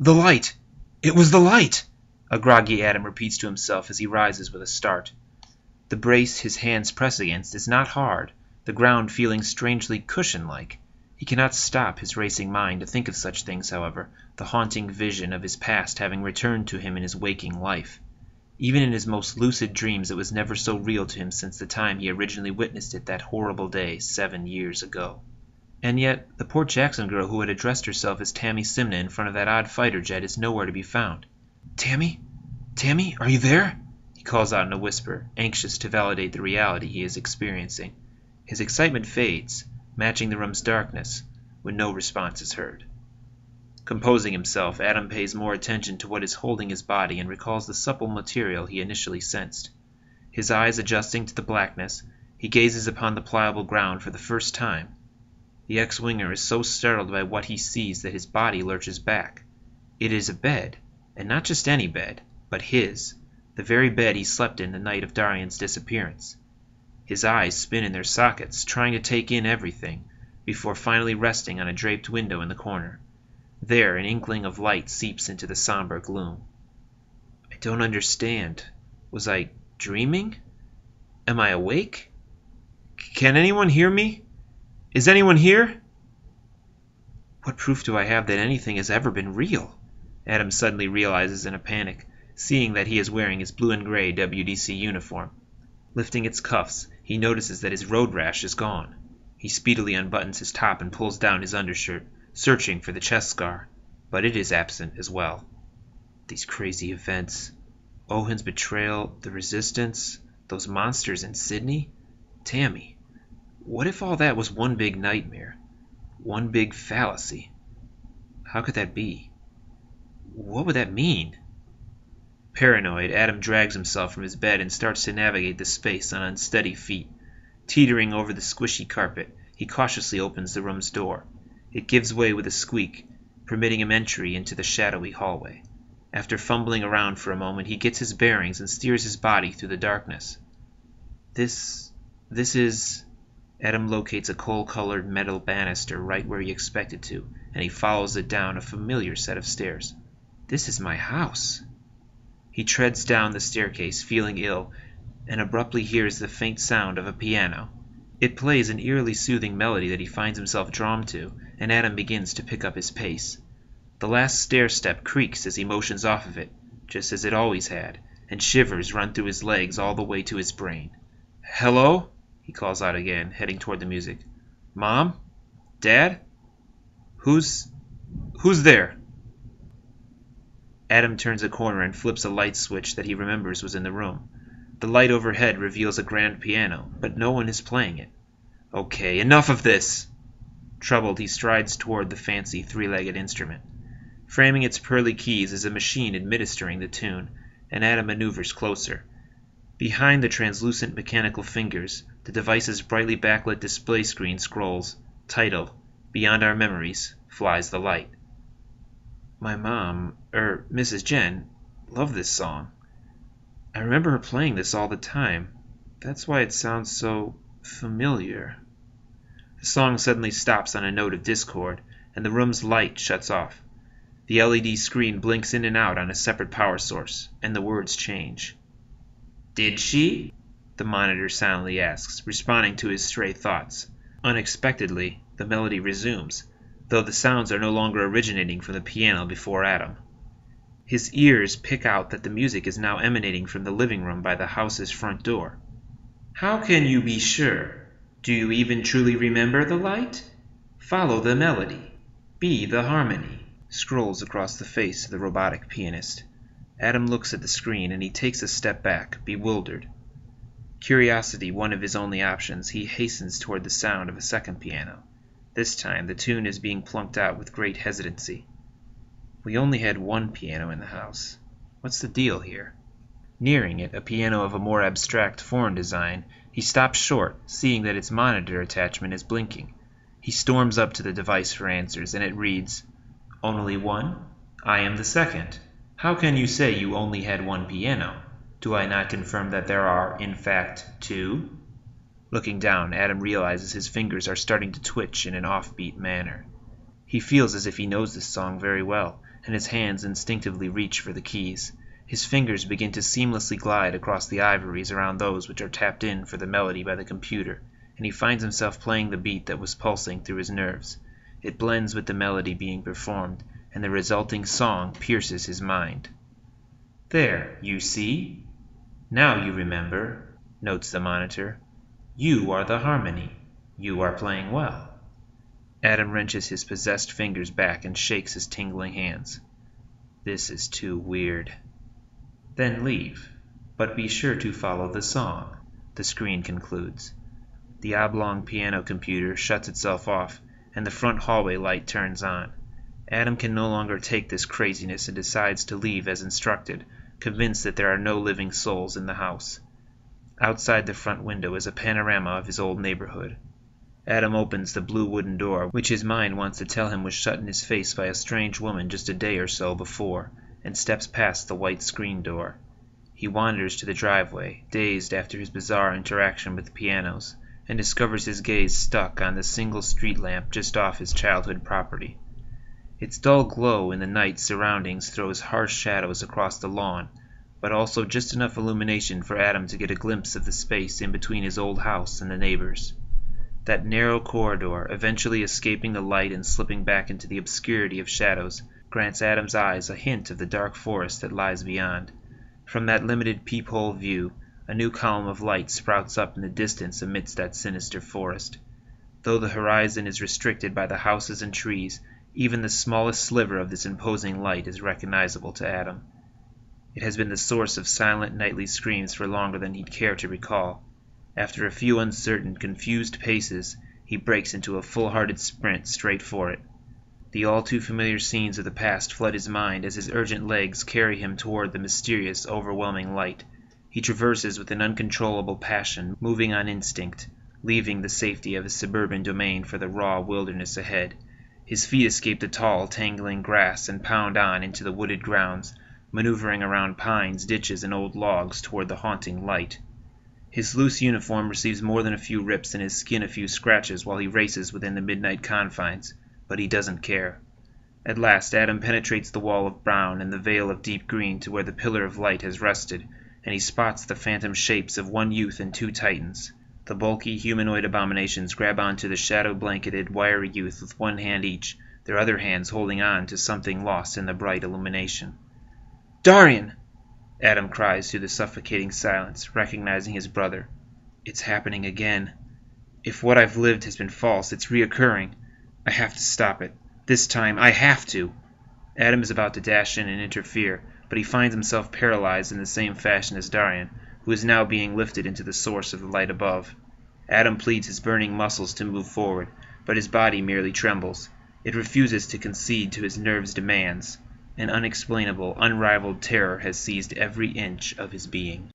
The light! It was the light! A groggy Adam repeats to himself as he rises with a start. The brace his hands press against is not hard, the ground feeling strangely cushion-like. He cannot stop his racing mind to think of such things, however, the haunting vision of his past having returned to him in his waking life. Even in his most lucid dreams it was never so real to him since the time he originally witnessed it that horrible day 7 years ago. And yet, the poor Jackson girl who had addressed herself as Tammy Simna in front of that odd fighter jet is nowhere to be found. "Tammy? Tammy, are you there?" he calls out in a whisper, anxious to validate the reality he is experiencing. His excitement fades, matching the room's darkness, when no response is heard. Composing himself, Adam pays more attention to what is holding his body and recalls the supple material he initially sensed. His eyes adjusting to the blackness, he gazes upon the pliable ground for the first time. The ex-winger is so startled by what he sees that his body lurches back. It is a bed, and not just any bed, but his, the very bed he slept in the night of Darian's disappearance. His eyes spin in their sockets, trying to take in everything, before finally resting on a draped window in the corner. There, an inkling of light seeps into the somber gloom. I don't understand. Was I dreaming? Am I awake? Can anyone hear me? Is anyone here? What proof do I have that anything has ever been real? Adam suddenly realizes in a panic, seeing that he is wearing his blue and gray WDC uniform. Lifting its cuffs, he notices that his road rash is gone. He speedily unbuttons his top and pulls down his undershirt, searching for the chest scar, but it is absent as well. These crazy events, Owen's betrayal, the resistance, those monsters in Sydney, Tammy. What if all that was one big nightmare? One big fallacy? How could that be? What would that mean? Paranoid, Adam drags himself from his bed and starts to navigate the space on unsteady feet. Teetering over the squishy carpet, he cautiously opens the room's door. It gives way with a squeak, permitting him entry into the shadowy hallway. After fumbling around for a moment, he gets his bearings and steers his body through the darkness. This is... Adam locates a coal-colored metal banister right where he expected to, and he follows it down a familiar set of stairs. This is my house. He treads down the staircase, feeling ill, and abruptly hears the faint sound of a piano. It plays an eerily soothing melody that he finds himself drawn to, and Adam begins to pick up his pace. The last stair-step creaks as he motions off of it, just as it always had, and shivers run through his legs all the way to his brain. "Hello?" he calls out again, heading toward the music. "Mom? Dad? Who's there?" Adam turns a corner and flips a light switch that he remembers was in the room. The light overhead reveals a grand piano, but no one is playing it. Okay, enough of this! Troubled, he strides toward the fancy three-legged instrument. Framing its pearly keys is a machine administering the tune, and Adam maneuvers closer. Behind the translucent mechanical fingers, the device's brightly backlit display screen scrolls, title, Beyond Our Memories, Flies the Light. My mom, Mrs. Jhen, loved this song. I remember her playing this all the time. That's why it sounds so familiar. The song suddenly stops on a note of discord, and the room's light shuts off. The LED screen blinks in and out on a separate power source, and the words change. Did she? The monitor silently asks, responding to his stray thoughts. Unexpectedly, the melody resumes, though the sounds are no longer originating from the piano before Adam. His ears pick out that the music is now emanating from the living room by the house's front door. How can you be sure? Do you even truly remember the light? Follow the melody. Be the harmony. Scrolls across the face of the robotic pianist. Adam looks at the screen and he takes a step back, bewildered. Curiosity one of his only options, he hastens toward the sound of a second piano. This time the tune is being plunked out with great hesitancy. We only had one piano in the house. What's the deal here? Nearing it, a piano of a more abstract foreign design, he stops short, seeing that its monitor attachment is blinking. He storms up to the device for answers, and it reads, Only one? I am the second. How can you say you only had one piano? Do I not confirm that there are, in fact, two? Looking down, Adam realizes his fingers are starting to twitch in an offbeat manner. He feels as if he knows this song very well, and his hands instinctively reach for the keys. His fingers begin to seamlessly glide across the ivories around those which are tapped in for the melody by the computer, and he finds himself playing the beat that was pulsing through his nerves. It blends with the melody being performed, and the resulting song pierces his mind. "There, you see? Now you remember," notes the monitor. "You are the harmony. You are playing well." Adam wrenches his possessed fingers back and shakes his tingling hands. "This is too weird." "Then leave, but be sure to follow the song," the screen concludes. The oblong piano computer shuts itself off, and the front hallway light turns on. Adam can no longer take this craziness and decides to leave as instructed, convinced that there are no living souls in the house. Outside the front window is a panorama of his old neighborhood. Adam opens the blue wooden door, which his mind wants to tell him was shut in his face by a strange woman just a day or so before, and steps past the white screen door. He wanders to the driveway, dazed after his bizarre interaction with the pianos, and discovers his gaze stuck on the single street lamp just off his childhood property. Its dull glow in the night surroundings throws harsh shadows across the lawn, but also just enough illumination for Adam to get a glimpse of the space in between his old house and the neighbors. That narrow corridor, eventually escaping the light and slipping back into the obscurity of shadows, grants Adam's eyes a hint of the dark forest that lies beyond. From that limited peephole view, a new column of light sprouts up in the distance amidst that sinister forest. Though the horizon is restricted by the houses and trees, even the smallest sliver of this imposing light is recognizable to Adam. It has been the source of silent nightly screams for longer than he'd care to recall. After a few uncertain, confused paces, he breaks into a full-hearted sprint straight for it. The all-too-familiar scenes of the past flood his mind as his urgent legs carry him toward the mysterious, overwhelming light. He traverses with an uncontrollable passion, moving on instinct, leaving the safety of his suburban domain for the raw wilderness ahead. His feet escape the tall, tangling grass and pound on into the wooded grounds, maneuvering around pines, ditches, and old logs toward the haunting light. His loose uniform receives more than a few rips and his skin a few scratches while he races within the midnight confines, but he doesn't care. At last Adam penetrates the wall of brown and the veil of deep green to where the pillar of light has rested, and he spots the phantom shapes of one youth and two titans. The bulky humanoid abominations grab onto the shadow-blanketed, wiry youth with one hand each, their other hands holding on to something lost in the bright illumination. "Darian!" Adam cries through the suffocating silence, recognizing his brother. "It's happening again. If what I've lived has been false, it's reoccurring. I have to stop it. This time, I have to!" Adam is about to dash in and interfere, but he finds himself paralyzed in the same fashion as Darian, who is now being lifted into the source of the light above. Adam pleads his burning muscles to move forward, but his body merely trembles. It refuses to concede to his nerves' demands. An unexplainable, unrivaled terror has seized every inch of his being.